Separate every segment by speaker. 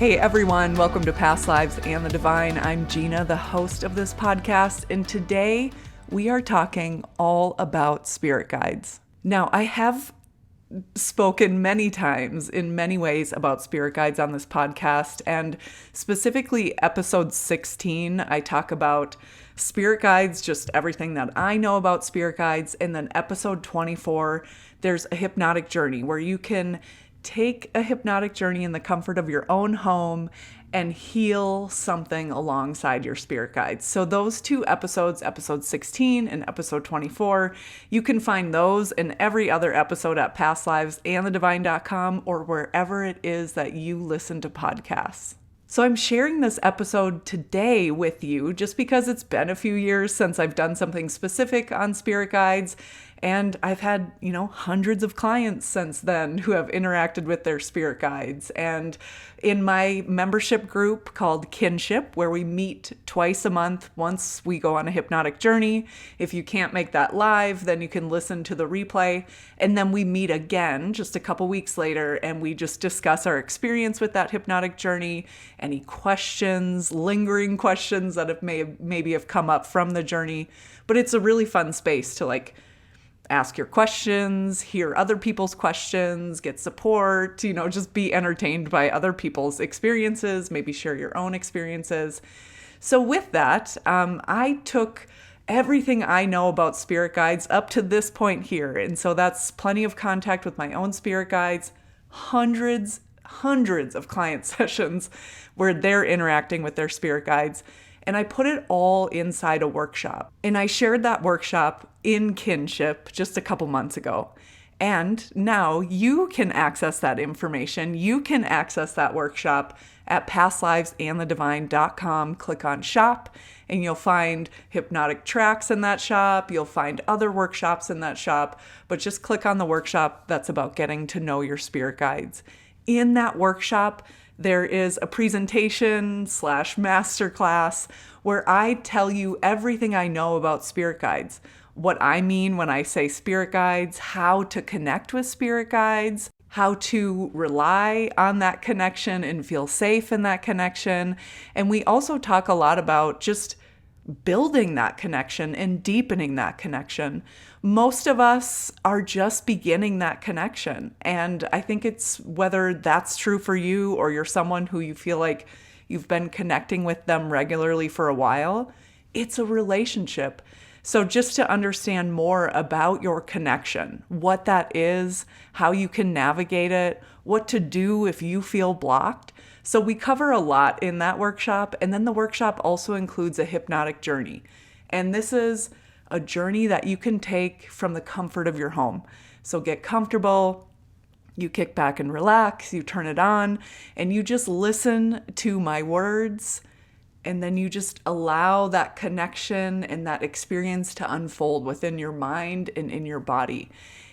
Speaker 1: Hey everyone, welcome to Past Lives and the Divine. I'm Gina, the host of this podcast, and today we are talking all about spirit guides. Now, I have spoken many times in many ways about spirit guides on this podcast, and specifically episode 16, I talk about spirit guides, just everything that I know about spirit guides, and then episode 24, there's a hypnotic journey where you can take a hypnotic journey in the comfort of your own home and heal something alongside your spirit guides. So those two episodes, episode 16 and episode 24, you can find those and every other episode at pastlivesandthedivine.com or wherever it is that you listen to podcasts. So I'm sharing this episode today with you just because it's been a few years since I've done something specific on spirit guides. And I've had, hundreds of clients since then who have interacted with their spirit guides. And in my membership group called Kinship, where we meet twice a month once we go on a hypnotic journey, if you can't make that live, then you can listen to the replay. And then we meet again just a couple weeks later and we just discuss our experience with that hypnotic journey, any questions, lingering questions that have maybe have come up from the journey. But it's a really fun space to ask your questions, hear other people's questions, get support, just be entertained by other people's experiences, maybe share your own experiences. So with that, I took everything I know about spirit guides up to this point here. And so that's plenty of contact with my own spirit guides, hundreds of client sessions where they're interacting with their spirit guides. And I put it all inside a workshop. And I shared that workshop in Kinship just a couple months ago. And now you can access that information. You can access that workshop at pastlivesandthedivine.com. Click on shop and you'll find hypnotic tracks in that shop. You'll find other workshops in that shop, but just click on the workshop that's about getting to know your spirit guides. In that workshop, there is a presentation / masterclass where I tell you everything I know about spirit guides, what I mean when I say spirit guides, how to connect with spirit guides, how to rely on that connection and feel safe in that connection. And we also talk a lot about just building that connection and deepening that connection. Most of us are just beginning that connection. And I think it's whether that's true for you or you're someone who you feel like you've been connecting with them regularly for a while, it's a relationship. So just to understand more about your connection, what that is, how you can navigate it, what to do if you feel blocked. So we cover a lot in that workshop. And then the workshop also includes a hypnotic journey. And this is a journey that you can take from the comfort of your home. So get comfortable, you kick back and relax, you turn it on, and you just listen to my words. And then you just allow that connection and that experience to unfold within your mind and in your body.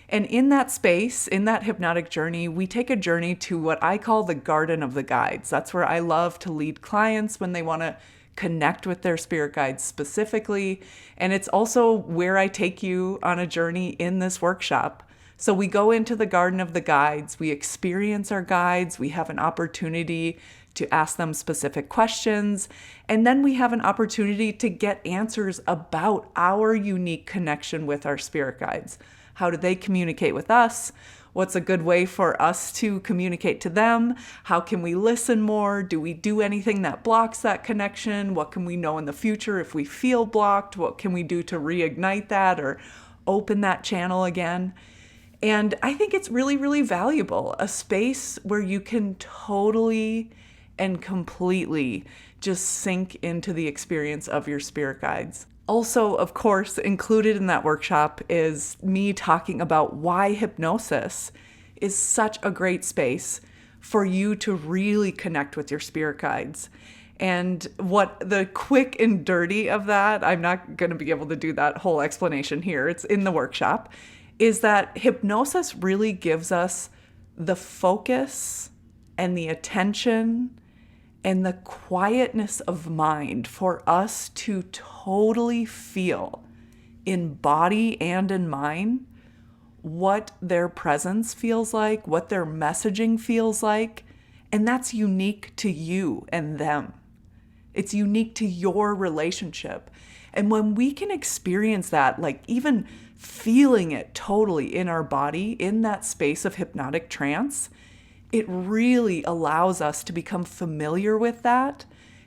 Speaker 1: And in that space, in that hypnotic journey, we take a journey to what I call the garden of the guides. That's where I love to lead clients when they want to connect with their spirit guides specifically. And it's also where I take you on a journey in this workshop. So we go into the garden of the guides, we experience our guides, we have an opportunity to ask them specific questions, and then we have an opportunity to get answers about our unique connection with our spirit guides. How do they communicate with us? What's a good way for us to communicate to them? How can we listen more? Do we do anything that blocks that connection? What can we know in the future if we feel blocked? What can we do to reignite that or open that channel again? And I think it's really, really valuable, a space where you can totally and completely just sink into the experience of your spirit guides. Also, of course, included in that workshop is me talking about why hypnosis is such a great space for you to really connect with your spirit guides. And what the quick and dirty of that, I'm not going to be able to do that whole explanation here, it's in the workshop, is that hypnosis really gives us the focus and the attention and the quietness of mind for us to totally feel in body and in mind what their presence feels like, what their messaging feels like, And that's unique to you and them. It's unique to your relationship. And when we can experience that, like even feeling it totally in our body, in that space of hypnotic trance, it really allows us to become familiar with that.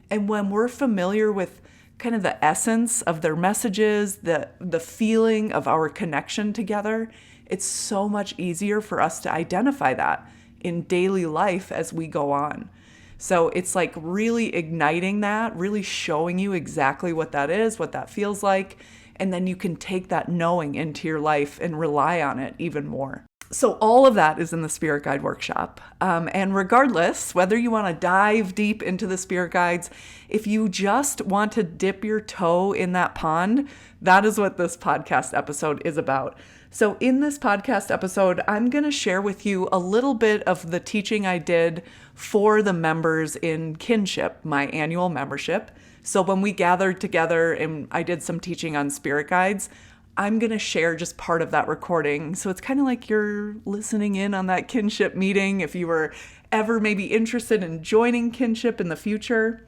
Speaker 1: And when we're familiar with kind of the essence of their messages, the feeling of our connection together, it's so much easier for us to identify that in daily life as we go on. So it's like really igniting that, really showing you exactly what that is, what that feels like. And then you can take that knowing into your life and rely on it even more. So all of that is in the Spirit Guide Workshop. And regardless, whether you want to dive deep into the Spirit Guides, if you just want to dip your toe in that pond, that is what this podcast episode is about. So in this podcast episode, I'm going to share with you a little bit of the teaching I did for the members in Kinship, my annual membership. So when we gathered together and I did some teaching on spirit guides, I'm going to share just part of that recording. So it's kind of like you're listening in on that Kinship meeting if you were ever maybe interested in joining Kinship in the future.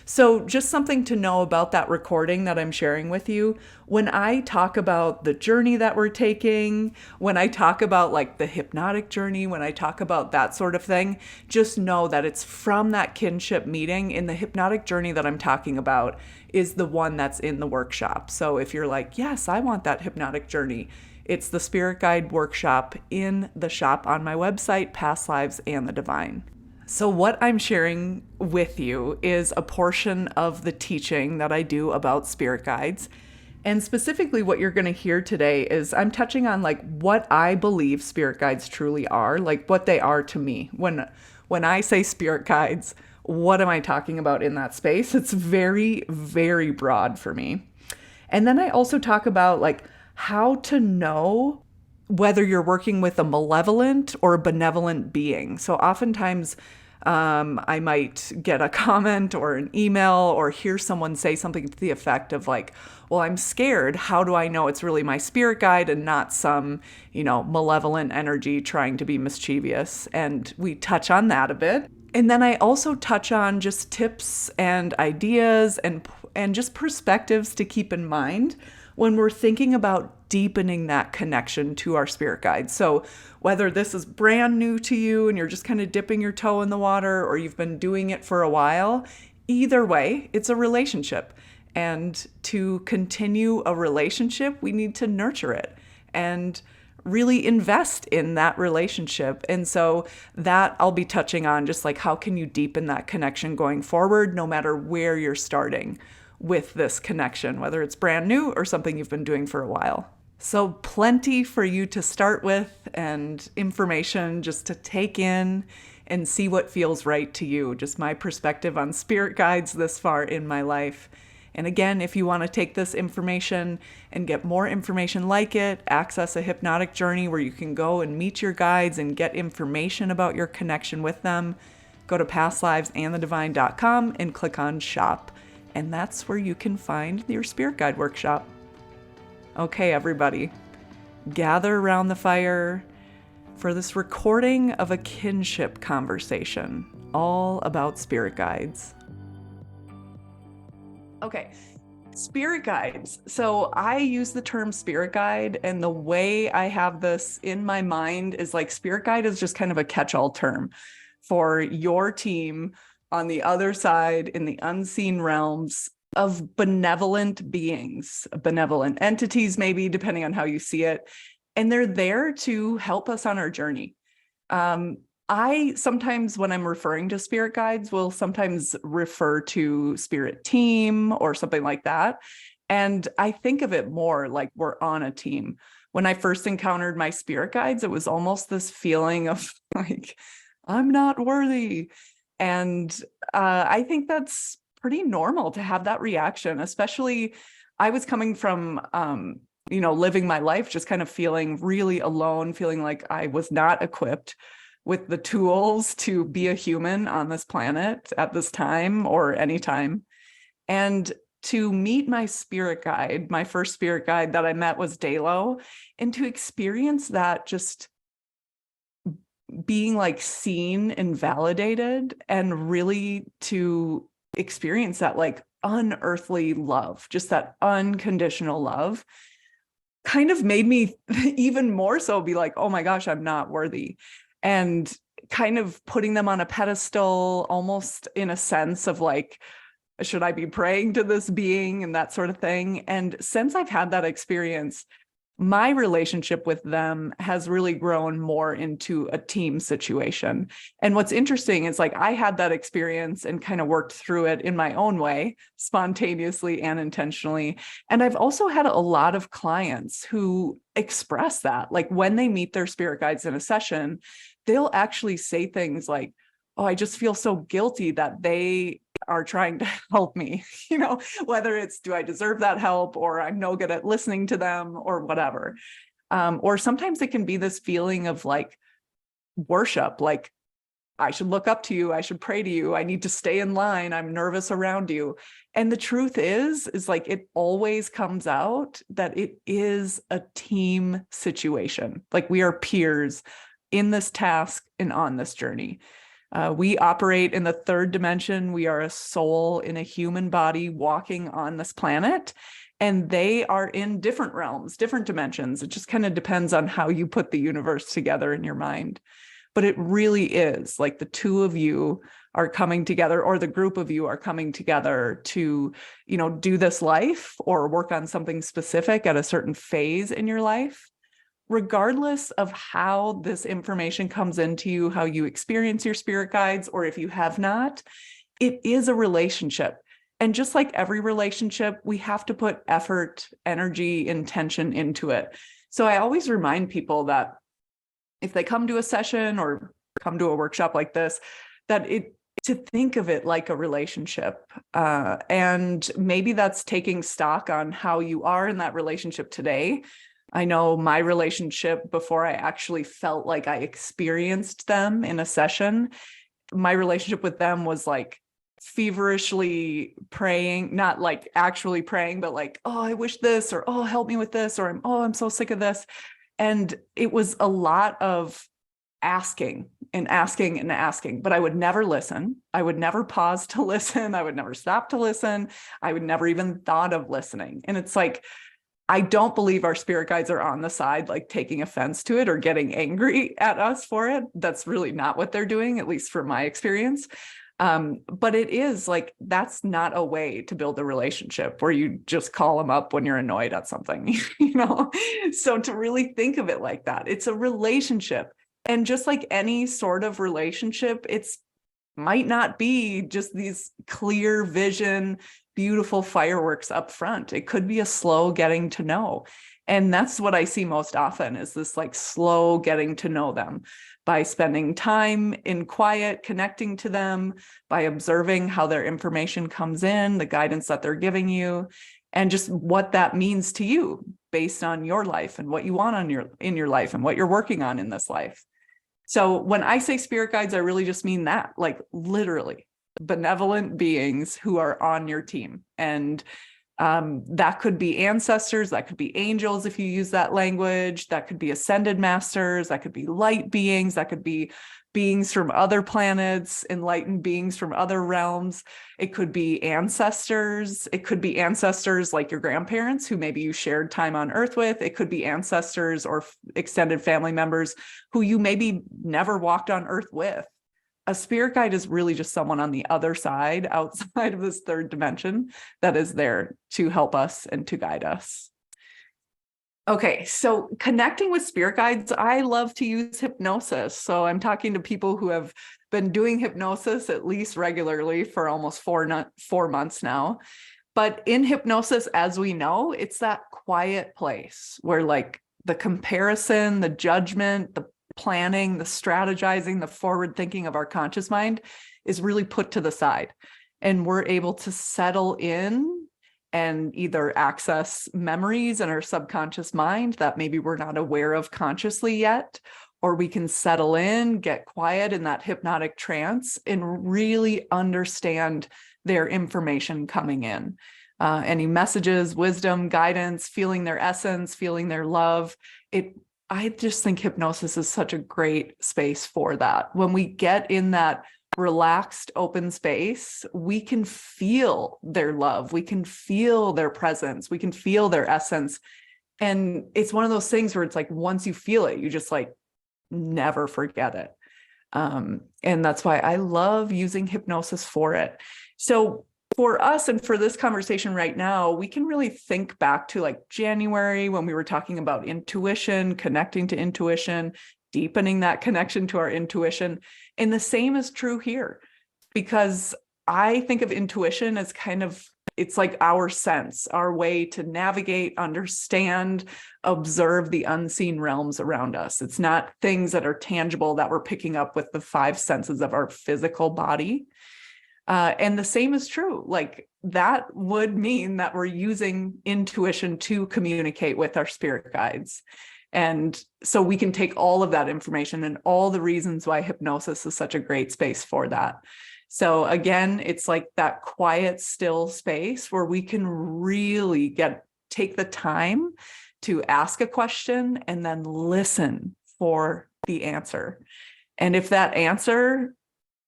Speaker 1: So just something to know about that recording that I'm sharing with you. When I talk about the journey that we're taking, when I talk about like the hypnotic journey, when I talk about that sort of thing, just know that it's from that Kinship meeting. In the hypnotic journey that I'm talking about is the one that's in the workshop. So if you're like, yes, I want that hypnotic journey, it's the Spirit Guide Workshop in the shop on my website, Past Lives and the Divine. So what I'm sharing with you is a portion of the teaching that I do about spirit guides. And specifically what you're going to hear today is I'm touching on like what I believe spirit guides truly are, like what they are to me. When I say spirit guides, what am I talking about in that space? It's very, very broad for me. And then I also talk about like how to know whether you're working with a malevolent or a benevolent being. So oftentimes I might get a comment or an email or hear someone say something to the effect of like, well, I'm scared. How do I know it's really my spirit guide and not some, malevolent energy trying to be mischievous? And we touch on that a bit. And then I also touch on just tips and ideas and just perspectives to keep in mind when we're thinking about deepening that connection to our spirit guides. So whether this is brand new to you and you're just kind of dipping your toe in the water or you've been doing it for a while, either way, it's a relationship. And to continue a relationship, we need to nurture it and really invest in that relationship. And so that I'll be touching on, just like how can you deepen that connection going forward, no matter where you're starting with this connection, whether it's brand new or something you've been doing for a while. So plenty for you to start with and information just to take in and see what feels right to you. Just my perspective on spirit guides this far in my life. And again, if you want to take this information and get more information like it, access a hypnotic journey where you can go and meet your guides and get information about your connection with them, go to pastlivesandthedivine.com and click on shop. And that's where you can find your Spirit Guide Workshop. Okay, everybody, gather around the fire for this recording of a kinship conversation all about spirit guides. Okay, spirit guides. So I use the term spirit guide, and the way I have this in my mind is like spirit guide is just kind of a catch-all term for your team on the other side in the unseen realms of benevolent beings, benevolent entities, maybe depending on how you see it. And they're there to help us on our journey. I sometimes, when I'm referring to spirit guides, will sometimes refer to spirit team or something like that. And I think of it more like we're on a team. When I first encountered my spirit guides, it was almost this feeling of like, I'm not worthy. And I think that's pretty normal to have that reaction, especially I was coming from, living my life, just kind of feeling really alone, feeling like I was not equipped with the tools to be a human on this planet at this time or any time. And to meet my spirit guide, my first spirit guide that I met was Dalo, and to experience that just being like seen and validated, and really to experience that like unearthly love, just that unconditional love, kind of made me even more so be like, oh my gosh, I'm not worthy. And kind of putting them on a pedestal, almost in a sense of like, should I be praying to this being and that sort of thing. And since I've had that experience, my relationship with them has really grown more into a team situation. And what's interesting is like I had that experience and kind of worked through it in my own way, spontaneously and intentionally. And I've also had a lot of clients who express that, like when they meet their spirit guides in a session, they'll actually say things like, oh, I just feel so guilty that they are trying to help me, whether it's, do I deserve that help, or I'm no good at listening to them, or whatever. Or sometimes it can be this feeling of like worship, like I should look up to you, I should pray to you, I need to stay in line, I'm nervous around you. And the truth is like it always comes out that it is a team situation. Like we are peers in this task and on this journey. We operate in the third dimension. We are a soul in a human body walking on this planet, and they are in different realms, different dimensions. It just kind of depends on how you put the universe together in your mind. But it really is like the two of you are coming together, or the group of you are coming together to, do this life or work on something specific at a certain phase in your life. Regardless of how this information comes into you, how you experience your spirit guides, or if you have not, it is a relationship. And just like every relationship, we have to put effort, energy, intention into it. So I always remind people that if they come to a session or come to a workshop like this, to think of it like a relationship. And maybe that's taking stock on how you are in that relationship today. I know my relationship, before I actually felt like I experienced them in a session, my relationship with them was like feverishly praying, not like actually praying, but like, oh, I wish this, or oh, help me with this, or I'm so sick of this. And it was a lot of asking and asking and asking, but I would never listen. I would never pause to listen. I would never stop to listen. I would never even thought of listening. And it's like, I don't believe our spirit guides are on the side, like taking offense to it or getting angry at us for it. That's really not what they're doing, at least from my experience. But it is like, that's not a way to build a relationship where you just call them up when you're annoyed at something, So to really think of it like that, it's a relationship. And just like any sort of relationship, it's might not be just these clear vision, beautiful fireworks up front. It could be a slow getting to know. And that's what I see most often, is this like slow getting to know them by spending time in quiet, connecting to them, by observing how their information comes in, the guidance that they're giving you, and just what that means to you based on your life and what you want in your life and what you're working on in this life. So when I say spirit guides, I really just mean that, like literally benevolent beings who are on your team. And that could be ancestors, that could be angels if you use that language, that could be ascended masters, that could be light beings, that could be beings from other planets, enlightened beings from other realms. It could be ancestors. It could be ancestors like your grandparents who maybe you shared time on Earth with. It could be ancestors or extended family members who you maybe never walked on Earth with. A spirit guide is really just someone on the other side, outside of this third dimension, that is there to help us and to guide us. Okay, so connecting with spirit guides, I love to use hypnosis. So I'm talking to people who have been doing hypnosis at least regularly for almost 4 months now. But in hypnosis, as we know, it's that quiet place where like the comparison, the judgment, the planning, the strategizing, the forward thinking of our conscious mind is really put to the side. And we're able to settle in and either access memories in our subconscious mind that maybe we're not aware of consciously yet, or we can settle in, get quiet in that hypnotic trance and really understand their information coming in. Any messages, wisdom, guidance, feeling their essence, feeling their love. It I just think hypnosis is such a great space for that. When we get in that relaxed, open space, we can feel their love. We can feel their presence. We can feel their essence. And it's one of those things where it's like, once you feel it, you just like never forget it. And that's why I love using hypnosis for it. So for us and for this conversation right now, we can really think back to like January when we were talking about intuition, connecting to intuition, deepening that connection to our intuition. And the same is true here, because I think of intuition as kind of, it's like our sense, our way to navigate, understand, observe the unseen realms around us. It's not things that are tangible that we're picking up with the five senses of our physical body. And the same is true. Like that would mean that we're using intuition to communicate with our spirit guides. And so we can take all of that information and all the reasons why hypnosis is such a great space for that. So again, it's like that quiet, still space where we can really take the time to ask a question and then listen for the answer. And if that answer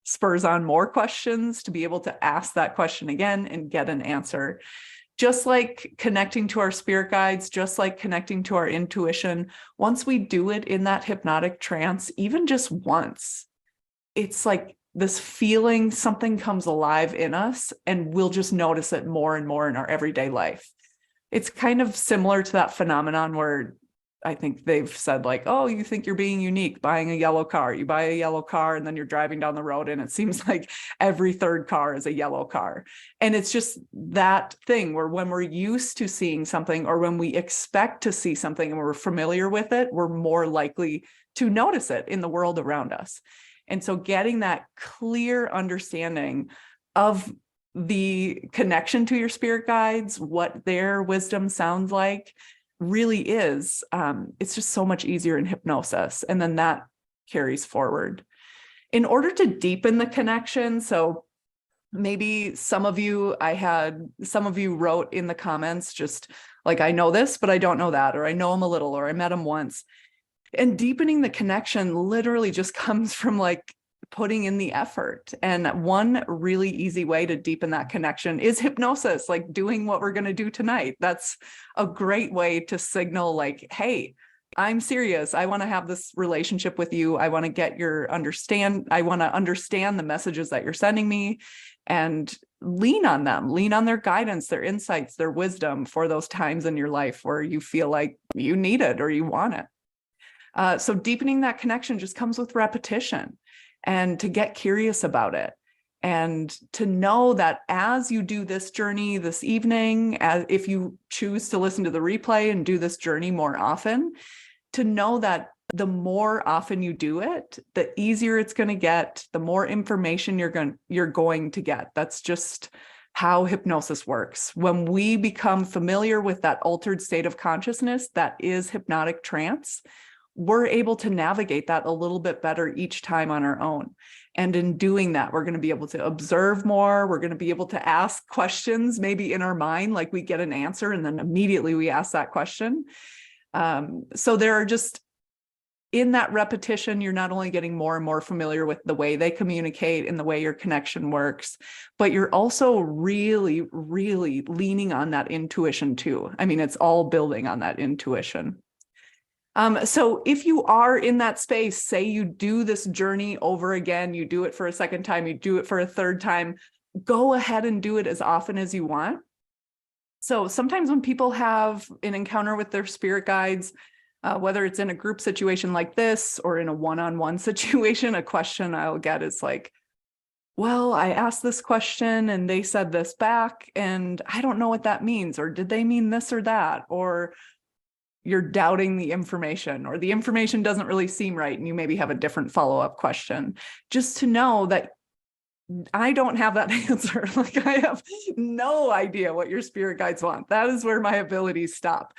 Speaker 1: spurs on more questions, to be able to ask that question again and get an answer. Just like connecting to our spirit guides, just like connecting to our intuition, once we do it in that hypnotic trance, even just once, it's like this feeling, something comes alive in us, and we'll just notice it more and more in our everyday life. It's kind of similar to that phenomenon where I think they've said like, oh, you think you're being unique buying a yellow car. You buy a yellow car and then you're driving down the road and it seems like every third car is a yellow car. And it's just that thing where when we're used to seeing something, or when we expect to see something and we're familiar with it, we're more likely to notice it in the world around us. And so getting that clear understanding of the connection to your spirit guides, what their wisdom sounds like, really is, it's just so much easier in hypnosis. And then that carries forward. In order to deepen the connection, so maybe some of you wrote in the comments, just like, I know this, but I don't know that, or I know him a little, or I met him once. And deepening the connection literally just comes from like putting in the effort. And one really easy way to deepen that connection is hypnosis, like doing what we're going to do tonight. That's a great way to signal like, hey, I'm serious. I want to have this relationship with you. I want to I want to understand the messages that you're sending me, and lean on them, lean on their guidance, their insights, their wisdom for those times in your life where you feel like you need it or you want it. So deepening that connection just comes with repetition, and to get curious about it, and to know that as you do this journey this evening, if you choose to listen to the replay and do this journey more often, to know that the more often you do it, the easier it's going to get, the more information you're going to get. That's just how hypnosis works. When we become familiar with that altered state of consciousness that is hypnotic trance, we're able to navigate that a little bit better each time on our own. And in doing that, we're going to be able to observe more. We're going to be able to ask questions, maybe in our mind, like we get an answer and then immediately we ask that question. So there are just, in that repetition, you're not only getting more and more familiar with the way they communicate and the way your connection works, but you're also really, really leaning on that intuition too. I mean, it's all building on that intuition. So if you are in that space, say you do this journey over again, you do it for a second time, you do it for a third time, go ahead and do it as often as you want. So sometimes when people have an encounter with their spirit guides, whether it's in a group situation like this or in a one-on-one situation, a question I'll get is like, well, I asked this question and they said this back and I don't know what that means, or did they mean this or that? Or you're doubting the information, or the information doesn't really seem right and you maybe have a different follow-up question. Just to know that I don't have that answer. Like, I have no idea what your spirit guides want. That is where my abilities stop.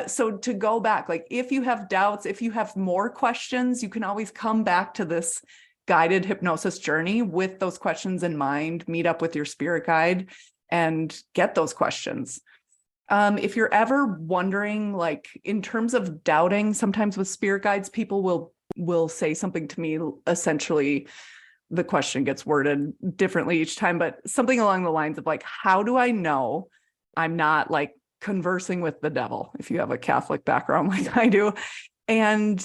Speaker 1: So to go back, like if you have doubts, if you have more questions, you can always come back to this guided hypnosis journey with those questions in mind, meet up with your spirit guide and get those questions. If you're ever wondering, like in terms of doubting, sometimes with spirit guides, people will say something to me, essentially the question gets worded differently each time, but something along the lines of like, how do I know I'm not like conversing with the devil, if you have a Catholic background like I do? And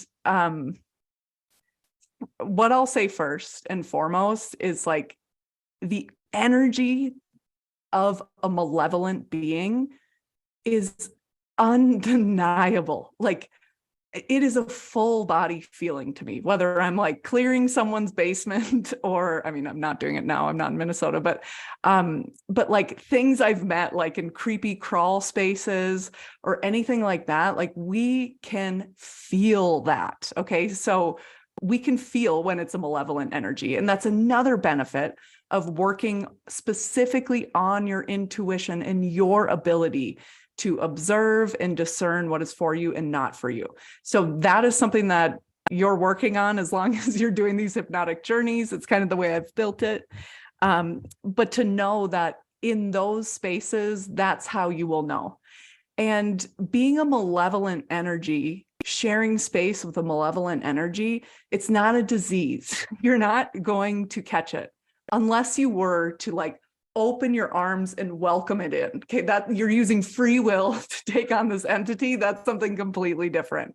Speaker 1: what I'll say first and foremost is like the energy of a malevolent being is undeniable. Like it is a full body feeling to me, whether I'm like clearing someone's basement or, I mean, I'm not doing it now, I'm not in Minnesota, but like things I've met like in creepy crawl spaces or anything like that, like we can feel that. Okay. So we can feel when it's a malevolent energy. And that's another benefit of working specifically on your intuition and your ability to observe and discern what is for you and not for you. So that is something that you're working on as long as you're doing these hypnotic journeys. It's kind of the way I've built it. But to know that in those spaces, that's how you will know. And being a malevolent energy, sharing space with a malevolent energy, it's not a disease. You're not going to catch it unless you were to like open your arms and welcome it in. Okay, that you're using free will to take on this entity, that's something completely different.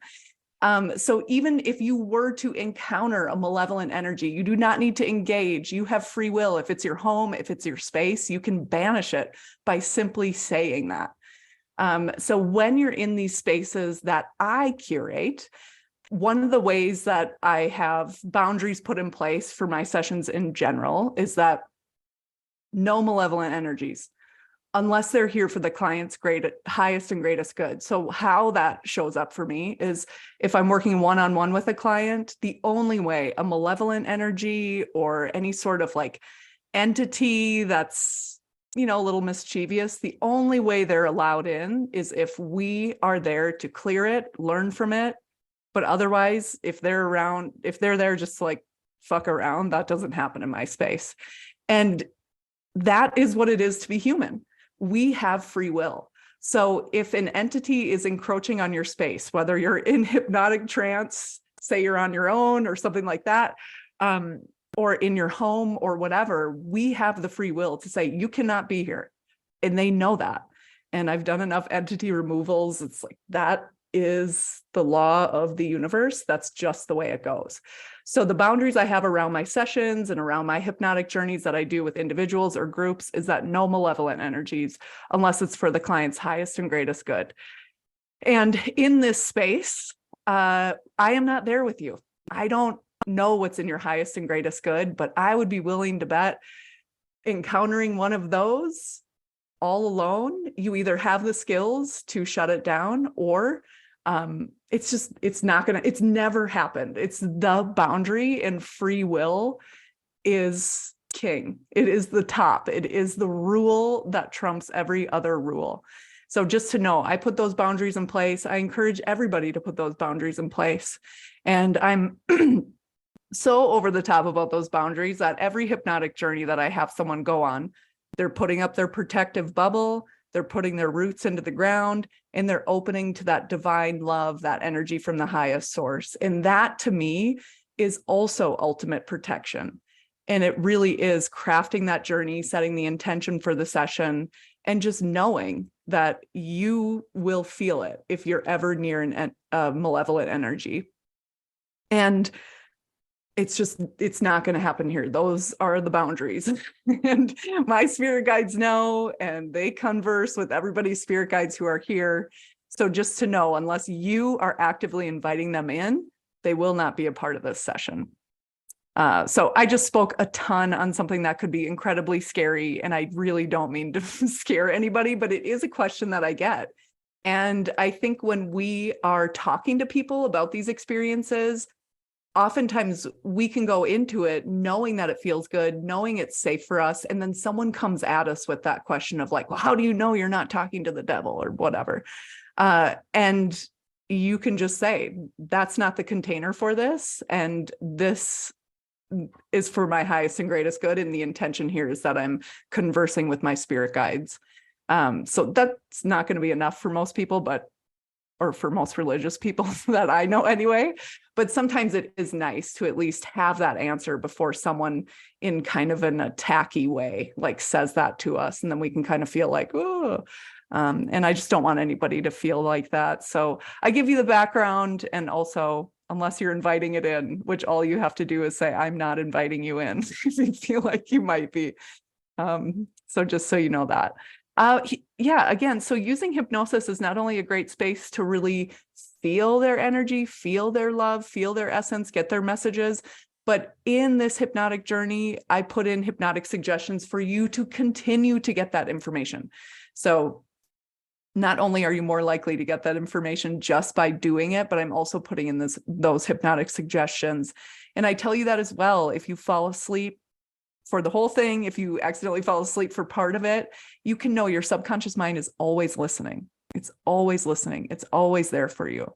Speaker 1: So even if you were to encounter a malevolent energy, you do not need to engage. You have free will. If it's your home, if it's your space, you can banish it by simply saying that. So when you're in these spaces that I curate, one of the ways that I have boundaries put in place for my sessions in general is that no malevolent energies, unless they're here for the client's highest and greatest good. So how that shows up for me is if I'm working one-on-one with a client, the only way a malevolent energy or any sort of like entity that's, a little mischievous, the only way they're allowed in is if we are there to clear it, learn from it. But otherwise, if they're there just to like fuck around, that doesn't happen in my space. And that is what it is to be human. We have free will. So if an entity is encroaching on your space, whether you're in hypnotic trance, say you're on your own or something like that, or in your home or whatever, we have the free will to say, you cannot be here. And they know that. And I've done enough entity removals. It's like, that is the law of the universe. That's just the way it goes. So the boundaries I have around my sessions and around my hypnotic journeys that I do with individuals or groups is that no malevolent energies, unless it's for the client's highest and greatest good. And in this space, I am not there with you. I don't know what's in your highest and greatest good, but I would be willing to bet encountering one of those all alone, you either have the skills to shut it down or it's never happened. It's the boundary, and free will is king. It is the top. It is the rule that trumps every other rule. So just to know, I put those boundaries in place. I encourage everybody to put those boundaries in place. And I'm so over the top about those boundaries that every hypnotic journey that I have someone go on, they're putting up their protective bubble, they're putting their roots into the ground, and they're opening to that divine love, that energy from the highest source. And that to me is also ultimate protection. And it really is crafting that journey, setting the intention for the session, and just knowing that you will feel it if you're ever near a malevolent energy. And it's not going to happen here. Those are the boundaries. And my spirit guides know, and they converse with everybody's spirit guides who are here. So just to know, unless you are actively inviting them in, they will not be a part of this session. So I just spoke a ton on something that could be incredibly scary, and I really don't mean to scare anybody, but it is a question that I get. And I think when we are talking to people about these experiences, oftentimes we can go into it knowing that it feels good, knowing it's safe for us. And then someone comes at us with that question of like, well, how do you know you're not talking to the devil or whatever? And you can just say, that's not the container for this. And this is for my highest and greatest good. And the intention here is that I'm conversing with my spirit guides. So that's not going to be enough for most people, or for most religious people that I know anyway. But sometimes it is nice to at least have that answer before someone in kind of an attacky way, like says that to us. And then we can kind of feel like, oh, and I just don't want anybody to feel like that. So I give you the background, and also, unless you're inviting it in, which all you have to do is say, I'm not inviting you in if you feel like you might be. So just so you know that. Yeah, again, so using hypnosis is not only a great space to really feel their energy, feel their love, feel their essence, get their messages, but in this hypnotic journey, I put in hypnotic suggestions for you to continue to get that information. So not only are you more likely to get that information just by doing it, but I'm also putting in those hypnotic suggestions. And I tell you that as well, if you fall asleep for the whole thing, if you accidentally fall asleep for part of it, you can know your subconscious mind is always listening. It's always listening. It's always there for you.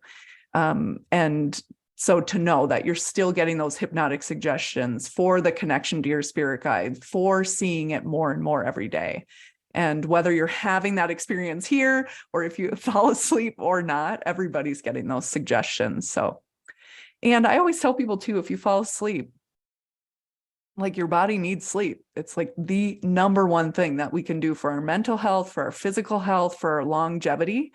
Speaker 1: And so to know that you're still getting those hypnotic suggestions for the connection to your spirit guide, for seeing it more and more every day. And whether you're having that experience here, or if you fall asleep or not, everybody's getting those suggestions. So, and I always tell people too, if you fall asleep, like, your body needs sleep. It's like the number one thing that we can do for our mental health, for our physical health, for our longevity.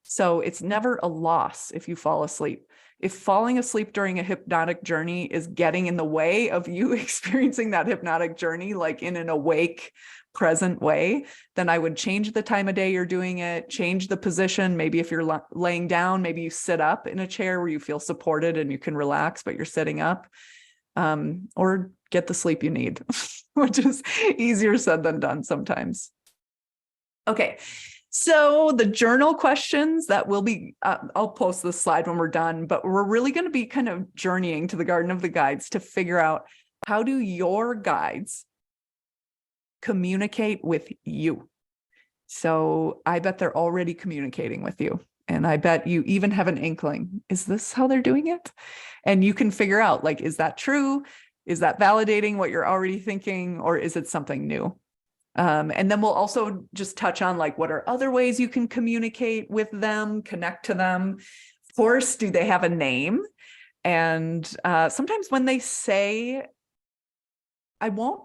Speaker 1: So it's never a loss if you fall asleep. If falling asleep during a hypnotic journey is getting in the way of you experiencing that hypnotic journey, like in an awake, present way, then I would change the time of day you're doing it, change the position. Maybe if you're laying down, maybe you sit up in a chair where you feel supported and you can relax, but you're sitting up. Or get the sleep you need, which is easier said than done sometimes. Okay, so the journal questions that will be, I'll post this slide when we're done, but we're really going to be kind of journeying to the Garden of the Guides to figure out, how do your guides communicate with you? So I bet they're already communicating with you. And I bet you even have an inkling, is this how they're doing it? And you can figure out, like, is that true? Is that validating what you're already thinking? Or is it something new? And then we'll also just touch on, like, what are other ways you can communicate with them, connect to them? Of course, do they have a name? And sometimes when they say, I won't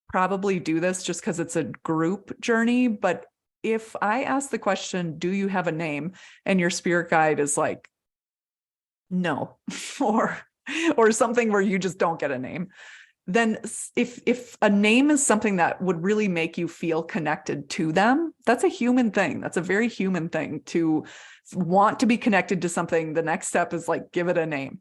Speaker 1: probably do this just because it's a group journey, but if I ask the question, do you have a name? And your spirit guide is like, no, or something where you just don't get a name, then if a name is something that would really make you feel connected to them, that's a human thing. That's a very human thing to want to be connected to something. The next step is like, give it a name.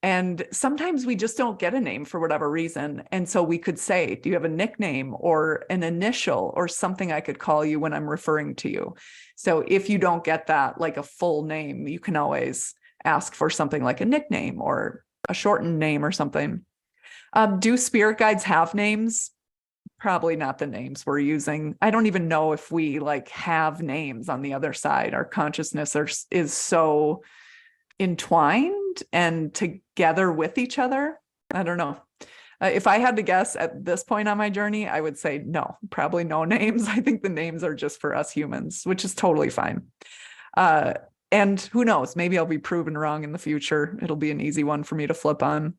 Speaker 1: And sometimes we just don't get a name for whatever reason. And so we could say, do you have a nickname or an initial or something I could call you when I'm referring to you? So if you don't get that, like a full name, you can always ask for something like a nickname or a shortened name or something. Do spirit guides have names? Probably not the names we're using. I don't even know if we like have names on the other side. Our consciousness is so entwined and together with each other. I don't know. If I had to guess at this point on my journey, I would say no, probably no names. I think the names are just for us humans, which is totally fine. And who knows, maybe I'll be proven wrong in the future. It'll be an easy one for me to flip on.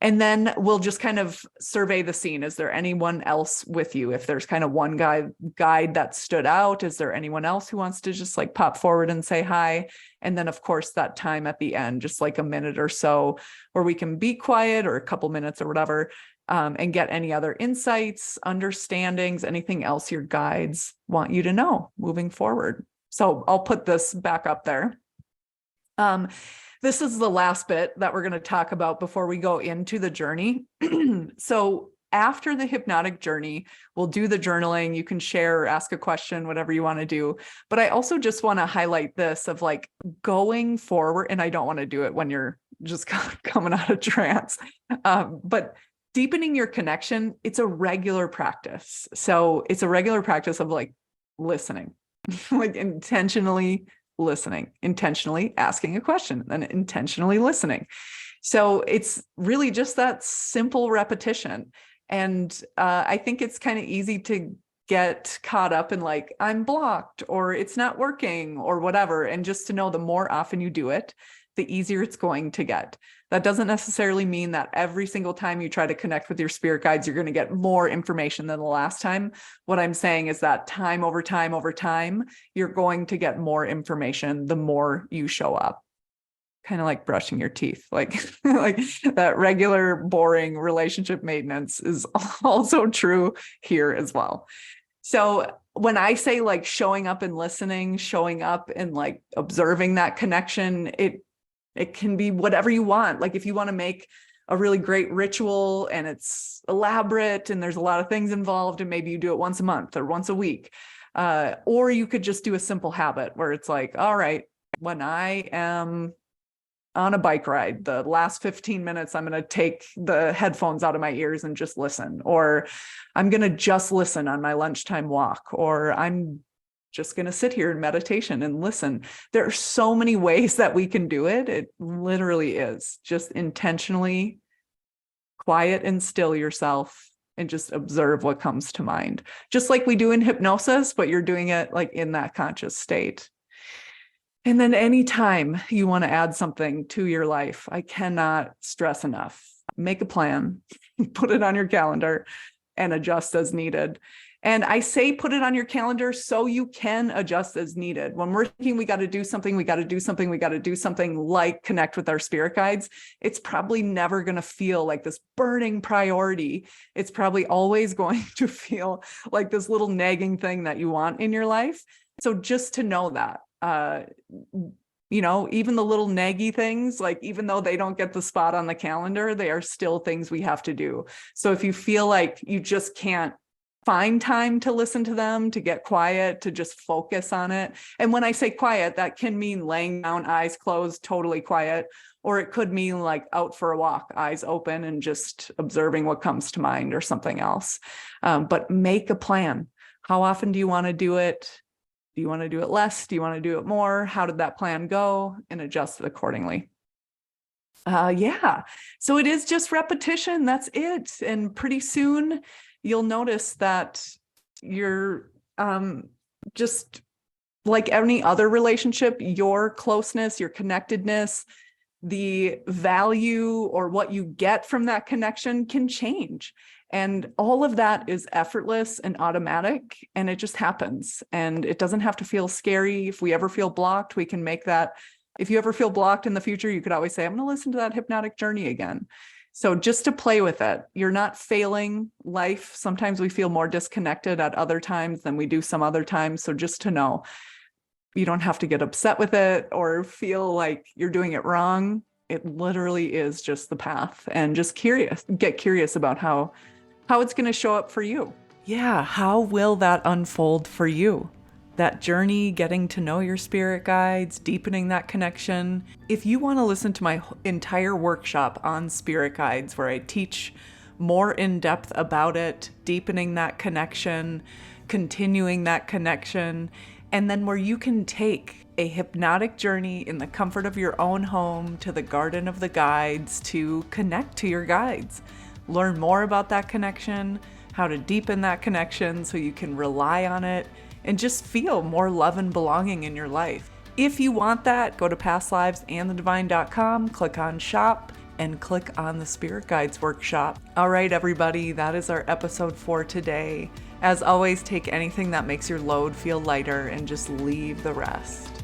Speaker 1: And then we'll just kind of survey the scene. Is there anyone else with you? If there's kind of one guide that stood out, is there anyone else who wants to just like pop forward and say hi? And then of course that time at the end, just like a minute or so, where we can be quiet, or a couple minutes or whatever, and get any other insights, understandings, anything else your guides want you to know moving forward. So I'll put this back up there. This is the last bit that we're going to talk about before we go into the journey. So after the hypnotic journey, we'll do the journaling. You can share or ask a question, whatever you want to do. But I also just want to highlight this of like going forward, and I don't want to do it when you're just coming out of trance, but deepening your connection, it's a regular practice. So it's a regular practice of like listening, like intentionally listening, intentionally asking a question, and intentionally listening. So it's really just that simple repetition. And I think it's kind of easy to get caught up in like, I'm blocked or it's not working or whatever. And just to know the more often you do it, the easier it's going to get. That doesn't necessarily mean that every single time you try to connect with your spirit guides, you're going to get more information than the last time. What I'm saying is that time over time over time, you're going to get more information the more you show up. Kind of like brushing your teeth, like that regular boring relationship maintenance is also true here as well. So when I say like showing up and listening, showing up and like observing that connection, it can be whatever you want. Like if you want to make a really great ritual and it's elaborate and there's a lot of things involved and maybe you do it once a month or once a week, or you could just do a simple habit where it's like, all right, when I am on a bike ride, the last 15 minutes, I'm going to take the headphones out of my ears and just listen, or I'm going to just listen on my lunchtime walk, or I'm just going to sit here in meditation and listen. There are so many ways that we can do it. It literally is just intentionally quiet and still yourself and just observe what comes to mind. Just like we do in hypnosis, but you're doing it like in that conscious state. And then anytime you want to add something to your life, I cannot stress enough, make a plan, put it on your calendar and adjust as needed. And I say put it on your calendar so you can adjust as needed. When we're thinking we got to do something, we got to do something, we got to do something like connect with our spirit guides, it's probably never going to feel like this burning priority. It's probably always going to feel like this little nagging thing that you want in your life. So just to know that, even the little naggy things, like even though they don't get the spot on the calendar, they are still things we have to do. So if you feel like you just can't find time to listen to them, to get quiet, to just focus on it. And when I say quiet, that can mean laying down, eyes closed, totally quiet, or it could mean like out for a walk, eyes open and just observing what comes to mind or something else. But make a plan. How often do you want to do it? Do you want to do it less? Do you want to do it more? How did that plan go? And adjust it accordingly. So it is just repetition. That's it. And pretty soon you'll notice that you're just like any other relationship, your closeness, your connectedness, the value or what you get from that connection can change. And all of that is effortless and automatic, and it just happens. And it doesn't have to feel scary. If we ever feel blocked, we can make that. If you ever feel blocked in the future, you could always say, I'm going to listen to that hypnotic journey again. So just to play with it, you're not failing life. Sometimes we feel more disconnected at other times than we do some other times. So just to know, you don't have to get upset with it or feel like you're doing it wrong. It literally is just the path, and just get curious about how it's going to show up for you. Yeah, how will that unfold for you? That journey, getting to know your spirit guides, deepening that connection. If you want to listen to my entire workshop on spirit guides, where I teach more in depth about it, deepening that connection, continuing that connection, and then where you can take a hypnotic journey in the comfort of your own home to the garden of the guides to connect to your guides. Learn more about that connection, how to deepen that connection so you can rely on it and just feel more love and belonging in your life. If you want that, go to pastlivesandthedivine.com, click on shop, and click on the Spirit Guides workshop. All right, everybody, that is our episode for today. As always, take anything that makes your load feel lighter and just leave the rest.